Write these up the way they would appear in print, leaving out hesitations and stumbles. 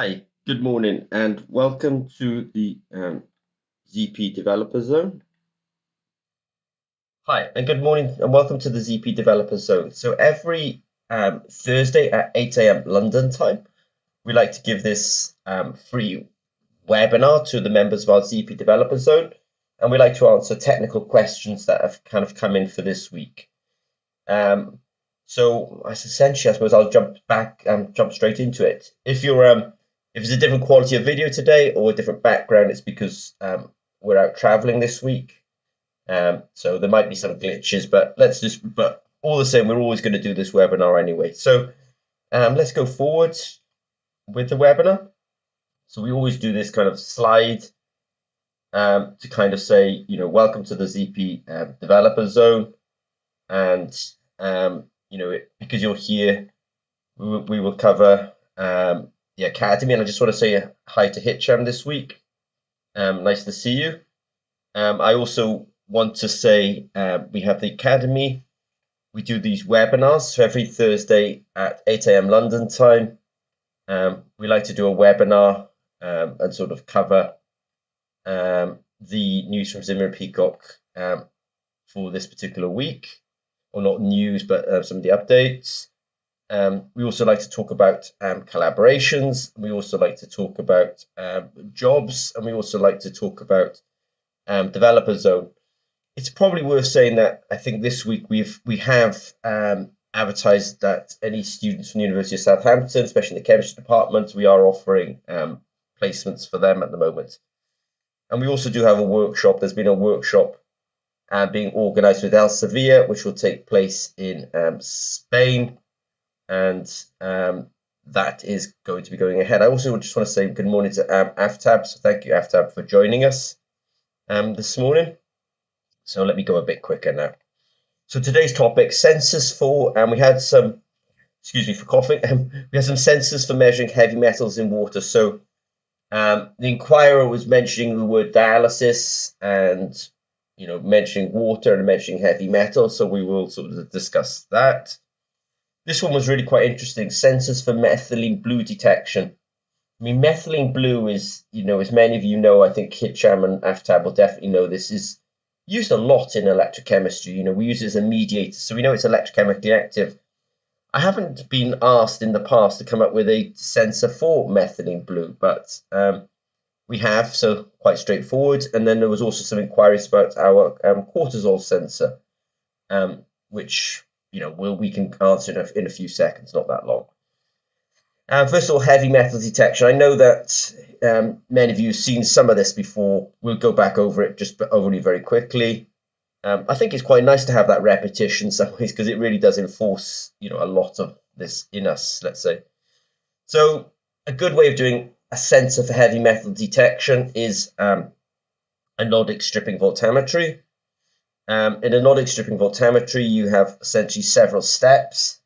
Hi, good morning, and welcome to the ZP Developer Zone. Hi, and good morning, and welcome to the ZP Developer Zone. So every Thursday at 8 a.m. London time, we like to give this free webinar to the members of our ZP Developer Zone, and we like to answer technical questions that have kind of come in for this week. So essentially, I suppose I'll jump straight into it. If it's a different quality of video today or a different background, it's because we're out traveling this week. So there might be some glitches, but all the same, we're always going to do this webinar anyway. So let's go forward with the webinar. So we always do this kind of slide to kind of say, welcome to the ZP Developer Zone, and because you're here, we will cover the Academy. And I just want to say hi to Hitcham this week. Nice to see you. I also want to say we have the Academy. We do these webinars so every Thursday at 8 a.m. London time. We like to do a webinar and sort of cover the news from Zimmer and Peacock for this particular week. Or not news, but some of the updates. We also like to talk about collaborations. We also like to talk about jobs, and we also like to talk about Developer Zone. It's probably worth saying that I think this week we have advertised that any students from the University of Southampton, especially in the chemistry department, we are offering placements for them at the moment. And we also do have a workshop. There's been a workshop being organised with Elsevier, which will take place in Spain, and that is going to be going ahead. I also just want to say good morning to Aftab. So thank you, Aftab, for joining us this morning. So let me go a bit quicker now. So today's topic, sensors for, and we had some, excuse me for coughing, we had some sensors for measuring heavy metals in water. So the inquirer was mentioning the word dialysis and mentioning water and mentioning heavy metal, so we will sort of discuss that. This one was really quite interesting, sensors for methylene blue detection. I mean, methylene blue is, as many of you know, I think Hitcham and Aftab will definitely know this, is used a lot in electrochemistry. We use it as a mediator, so we know it's electrochemically active. I haven't been asked in the past to come up with a sensor for methylene blue, but we have, so quite straightforward. And then there was also some inquiries about our cortisol sensor, which we can answer in a few seconds, not that long. First of all, heavy metal detection. I know that many of you have seen some of this before. We'll go back over it just overly very quickly. I think it's quite nice to have that repetition in some ways because it really does enforce a lot of this in us, let's say. So a good way of doing a sensor for heavy metal detection is anodic stripping voltammetry. In anodic stripping voltammetry, you have essentially several steps.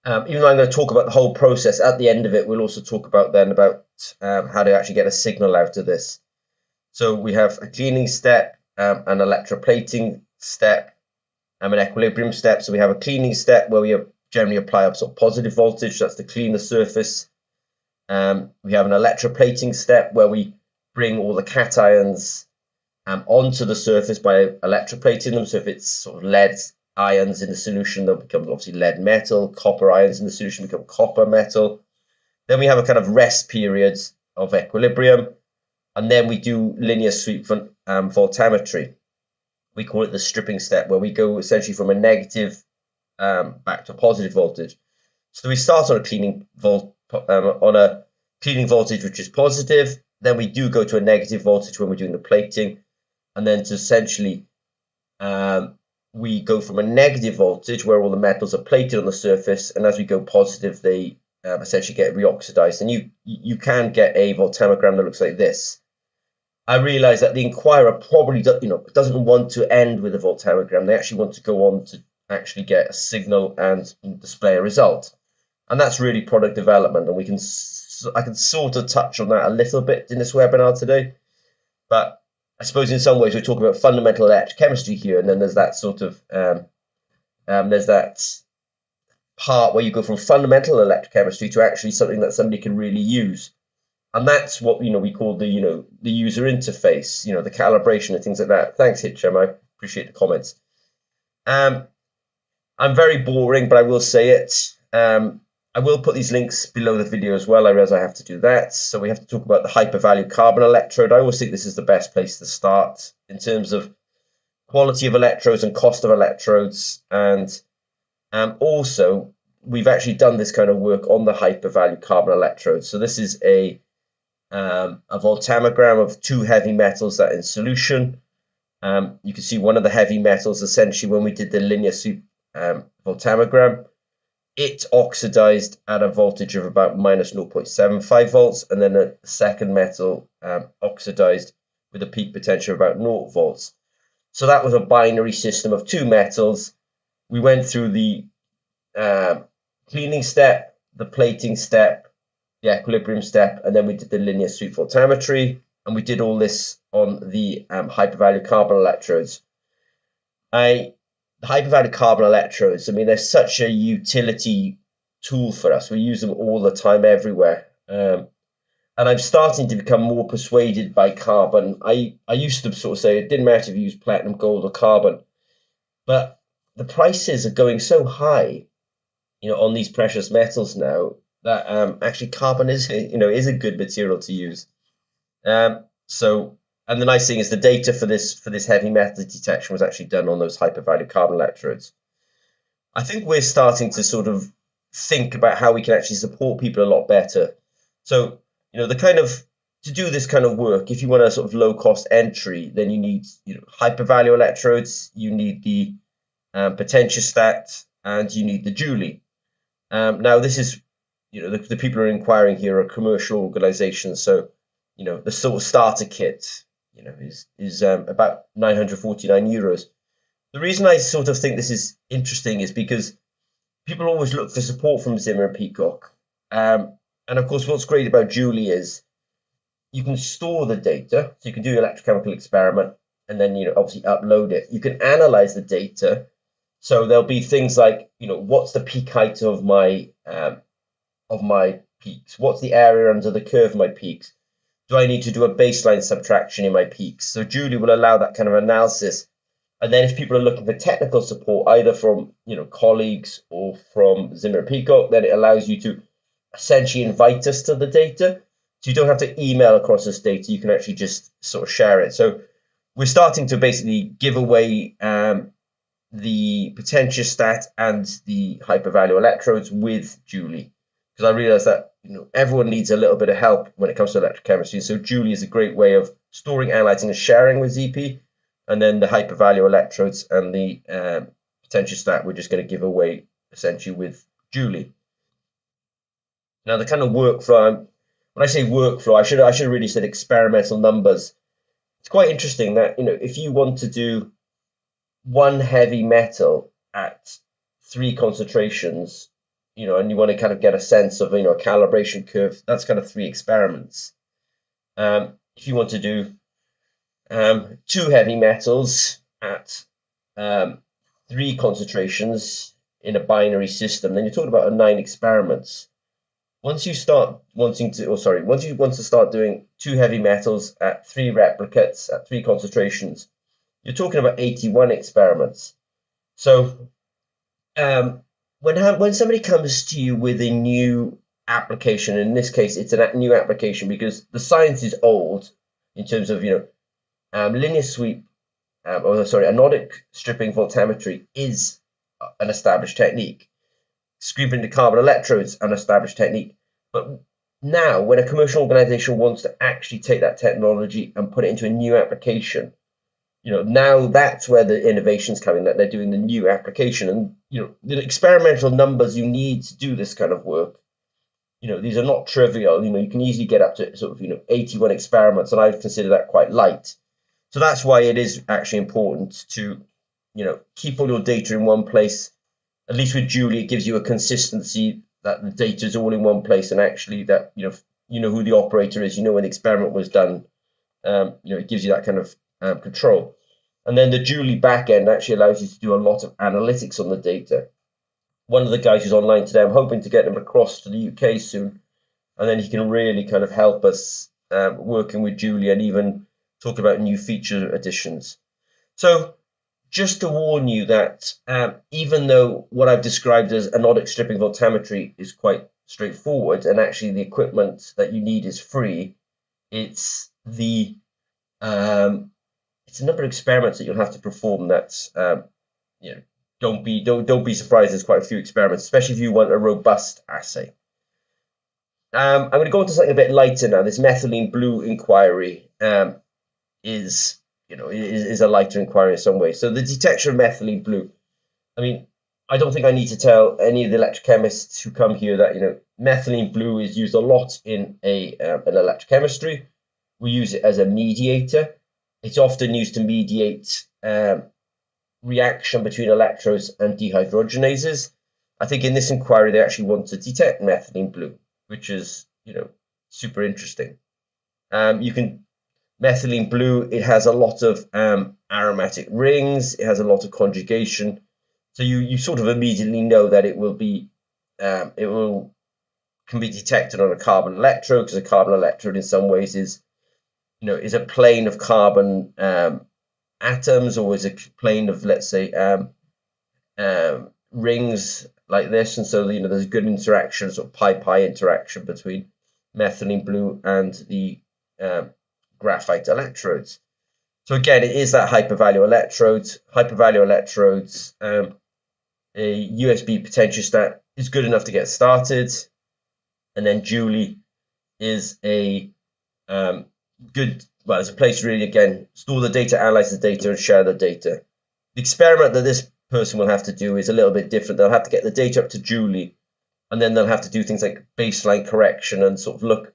Even though I'm going to talk about the whole process, at the end of it, we'll also talk about how to actually get a signal out of this. So we have a cleaning step, an electroplating step, an equilibrium step. So we have a cleaning step where we generally apply a sort of positive voltage, that's to clean the surface. We have an electroplating step where we bring all the cations onto the surface by electroplating them. So if it's sort of lead ions in the solution, they'll become obviously lead metal. Copper ions in the solution become copper metal. Then we have a kind of rest period of equilibrium. And then we do linear sweep voltammetry. We call it the stripping step, where we go essentially from a negative back to a positive voltage. So we start on a cleaning voltage which is positive. Then we do go to a negative voltage when we're doing the plating, and then to essentially we go from a negative voltage where all the metals are plated on the surface, and as we go positive, they essentially get reoxidized, and you can get a voltammogram that looks like this. I realize that the inquirer probably doesn't want to end with a voltammogram. They actually want to go on to actually get a signal and display a result, and that's really product development. And I can sort of touch on that a little bit in this webinar today, but I suppose in some ways we're talking about fundamental electrochemistry here, and then there's that sort of there's that part where you go from fundamental electrochemistry to actually something that somebody can really use. And that's what we call the user interface, the calibration and things like that. Thanks, Hitcham. I appreciate the comments. I'm very boring, but I will say it. I will put these links below the video as well. I realize I have to do that. So we have to talk about the hypervalue carbon electrode. I always think this is the best place to start in terms of quality of electrodes and cost of electrodes. And also, we've actually done this kind of work on the hypervalue carbon electrode. So this is a voltammogram of two heavy metals that are in solution. You can see one of the heavy metals, essentially, when we did the linear soup voltammogram, it oxidized at a voltage of about minus 0.75 volts, and then the second metal oxidized with a peak potential of about 0 volts. So that was a binary system of two metals. We went through the cleaning step, the plating step, the equilibrium step, and then we did the linear sweep voltammetry, and we did all this on the hypervalue carbon electrodes. The hypervalue carbon electrodes, I mean, they're such a utility tool for us. We use them all the time, everywhere. And I'm starting to become more persuaded by carbon. I used to sort of say it didn't matter if you use platinum, gold, or carbon, but the prices are going so high, on these precious metals now, that actually carbon is a good material to use. And the nice thing is the data for this heavy metal detection was actually done on those hypervalue carbon electrodes. I think we're starting to sort of think about how we can actually support people a lot better. So to do this kind of work, if you want a sort of low cost entry, then you need hypervalue electrodes, you need the potentiostat, and you need the Joule. Now this is the people who are inquiring here are commercial organizations, so the sort of starter kit is about 949 euros. The reason I sort of think this is interesting is because people always look for support from Zimmer and Peacock, and of course what's great about Joule is you can store the data, so you can do your electrochemical experiment and then obviously upload it. You can analyze the data, so there'll be things like what's the peak height of my peaks, what's the area under the curve of my peaks, do I need to do a baseline subtraction in my peaks? So Joule will allow that kind of analysis. And then if people are looking for technical support, either from colleagues or from Zimmer Peacock, then it allows you to essentially invite us to the data. So you don't have to email across this data. You can actually just sort of share it. So we're starting to basically give away the potentiostat and the hypervalue electrodes with Joule, because I realize that everyone needs a little bit of help when it comes to electrochemistry. So Joule is a great way of storing, analyzing, and sharing with ZP. And then the hypervalue electrodes and the potentiostat we're just going to give away essentially with Joule. Now the kind of workflow, when I say workflow, I should have really said experimental numbers. It's quite interesting that if you want to do one heavy metal at 3 concentrations, and you want to kind of get a sense of a calibration curve, that's kind of 3 experiments. If you want to do 2 heavy metals at 3 concentrations in a binary system, then you're talking about 9 experiments. Once you want to start doing 2 heavy metals at 3 replicates at 3 concentrations, you're talking about 81 experiments. So when somebody comes to you with a new application, in this case it's a new application because the science is old in terms of linear sweep, anodic stripping voltammetry is an established technique. Sweeping the carbon electrodes, an established technique. But now, when a commercial organization wants to actually take that technology and put it into a new application, now that's where the innovation's coming, that they're doing the new application. And, the experimental numbers you need to do this kind of work, these are not trivial. You can easily get up to sort of, 81 experiments, and I would consider that quite light. So that's why it is actually important to, keep all your data in one place. At least with Joule, it gives you a consistency that the data is all in one place, and actually that you know who the operator is, when the experiment was done. It gives you that kind of control. And then the Joule backend actually allows you to do a lot of analytics on the data. One of the guys who's online today, I'm hoping to get him across to the UK soon. and then he can really kind of help us working with Julie and even talk about new feature additions. So just to warn you that even though what I've described as anodic stripping voltammetry is quite straightforward, and actually the equipment that you need is free, it's the it's a number of experiments that you'll have to perform that's you know, don't be surprised. There's quite a few experiments, especially if you want a robust assay. I'm going to go into something a bit lighter now. This methylene blue inquiry is a lighter inquiry in some ways. So the detection of methylene blue. I mean, I don't think I need to tell any of the electrochemists who come here that methylene blue is used a lot in an electrochemistry. We use it as a mediator. It's often used to mediate reaction between electrodes and dehydrogenases. I think in this inquiry they actually want to detect methylene blue, which is super interesting. Methylene blue, it has a lot of aromatic rings, it has a lot of conjugation, so you sort of immediately know that it can be detected on a carbon electrode, because a carbon electrode in some ways is a plane of carbon atoms, or is a plane of, let's say, rings like this, and so there's a good interaction, sort of pi interaction between methylene blue and the graphite electrodes. So again, it is that hypervalue electrodes. Hypervalue electrodes, a USB potentiostat is good enough to get started, and then Julie is a it's a place to really, again, store the data, analyze the data, and share the data. The experiment that this person will have to do is a little bit different. They'll have to get the data up to Julie, and then they'll have to do things like baseline correction and sort of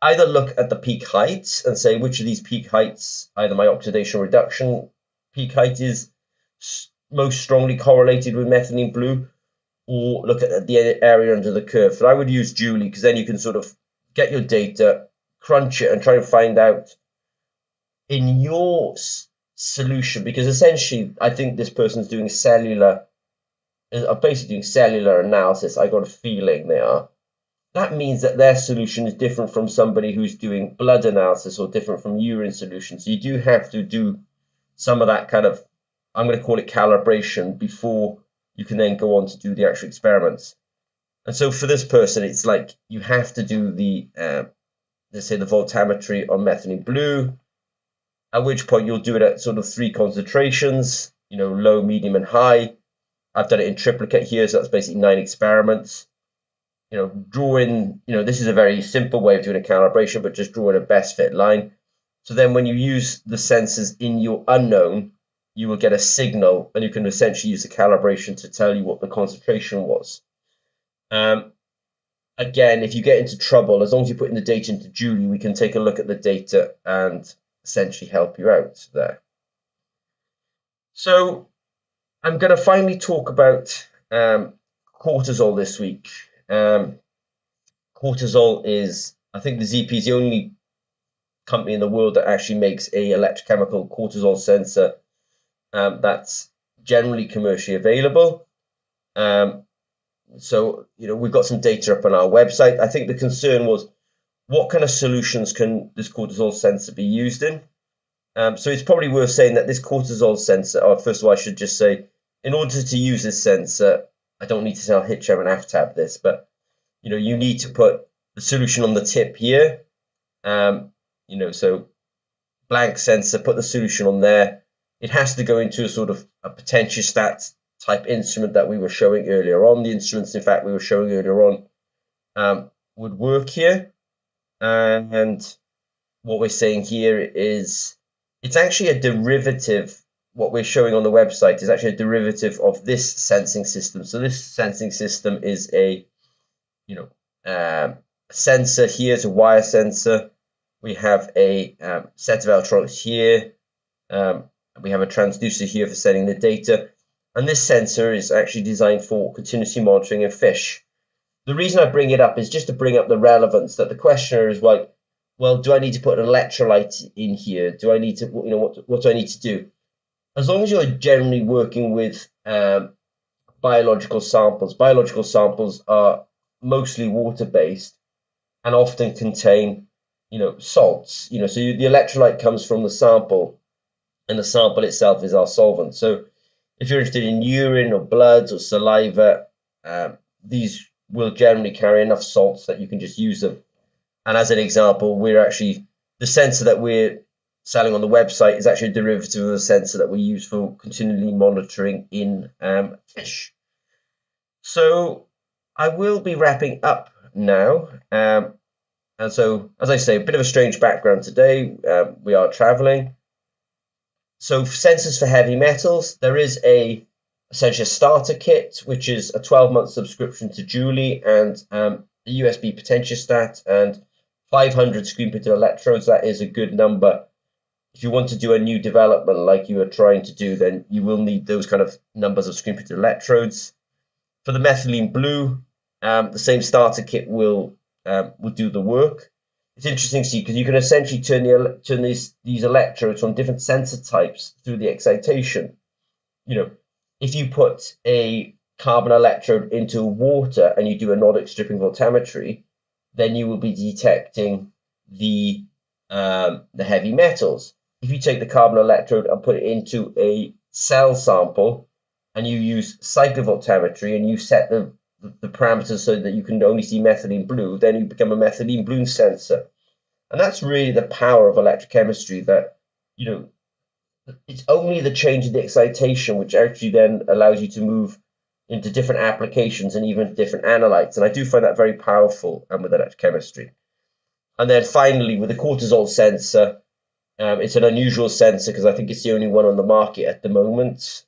either look at the peak heights and say which of these peak heights, either my oxidation reduction peak height is most strongly correlated with methylene blue, or look at the area under the curve. But I would use Julie, because then you can sort of get your data, crunch it, and try and find out in your solution, because essentially I think this person's doing basically doing cellular analysis. I got a feeling they are. That means that their solution is different from somebody who's doing blood analysis, or different from urine solution. So you do have to do some of that kind of, I'm going to call it calibration, before you can then go on to do the actual experiments. And so for this person, it's like you have to do the, let's say, the voltammetry on methylene blue, at which point you'll do it at sort of 3 concentrations, low, medium, and high. I've done it in triplicate here, so that's basically 9 experiments. This is a very simple way of doing a calibration, but just drawing a best fit line. So then when you use the sensors in your unknown, you will get a signal, and you can essentially use the calibration to tell you what the concentration was. Again, if you get into trouble, as long as you put in the data into Julie, we can take a look at the data and essentially help you out there. So I'm going to finally talk about cortisol this week. Cortisol is, I think the ZP is the only company in the world that actually makes a electrochemical cortisol sensor that's generally commercially available. So we've got some data up on our website. I think the concern was, what kind of solutions can this cortisol sensor be used in? So it's probably worth saying that this cortisol sensor, first of all, I should just say, in order to use this sensor, I don't need to tell HitchM and AFTAB this, but you need to put the solution on the tip here. So blank sensor, put the solution on there. It has to go into a sort of a potentiostat type instrument that we were showing earlier on. The instruments, in fact, we were showing earlier on would work here. And what we're saying here is, it's actually a derivative. What we're showing on the website is actually a derivative of this sensing system. So this sensing system is a sensor here. It's a wire sensor. We have a set of electronics here. We have a transducer here for sending the data. And this sensor is actually designed for continuously monitoring in fish. The reason I bring it up is just to bring up the relevance, that the questioner is like, well, do I need to put an electrolyte in here? Do I need to, what do I need to do? As long as you're generally working with biological samples are mostly water-based. and often contain, salts. So the electrolyte comes from the sample, and the sample itself is our solvent. So if you're interested in urine or blood or saliva, these will generally carry enough salts that you can just use them. And as an example, the sensor that we're selling on the website is actually a derivative of the sensor that we use for continually monitoring in fish. So I will be wrapping up now. And so, as I say, a bit of a strange background today. We are traveling. So sensors for heavy metals, there is essentially a starter kit, which is a 12-month subscription to Julie and a USB potentiostat and 500 screen printed electrodes. That is a good number. If you want to do a new development like you are trying to do, then you will need those kind of numbers of screen printed electrodes. For the methylene blue, the same starter kit will do the work. It's interesting to see because you can essentially turn these electrodes on different sensor types through the excitation. If you put a carbon electrode into water and you do anodic stripping voltammetry, then you will be detecting the heavy metals. If you take the carbon electrode and put it into a cell sample and you use cyclovoltammetry and you set the parameters so that you can only see methylene blue, then you become a methylene blue sensor. And that's really the power of electrochemistry, that it's only the change in the excitation which actually then allows you to move into different applications and even different analytes. And I do find that very powerful with electrochemistry. And then finally, with the cortisol sensor, it's an unusual sensor because I think it's the only one on the market at the moment.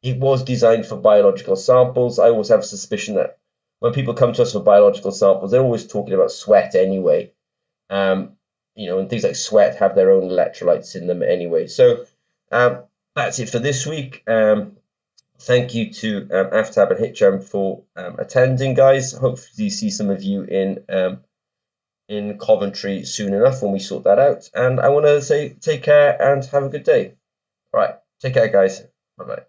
It was designed for biological samples. I always have a suspicion that when people come to us for biological samples, they're always talking about sweat anyway. And things like sweat have their own electrolytes in them anyway. So that's it for this week. Thank you to Aftab and Hitcham for attending, guys. Hopefully see some of you in Coventry soon enough when we sort that out. And I want to say take care and have a good day. All right, take care, guys. Bye-bye.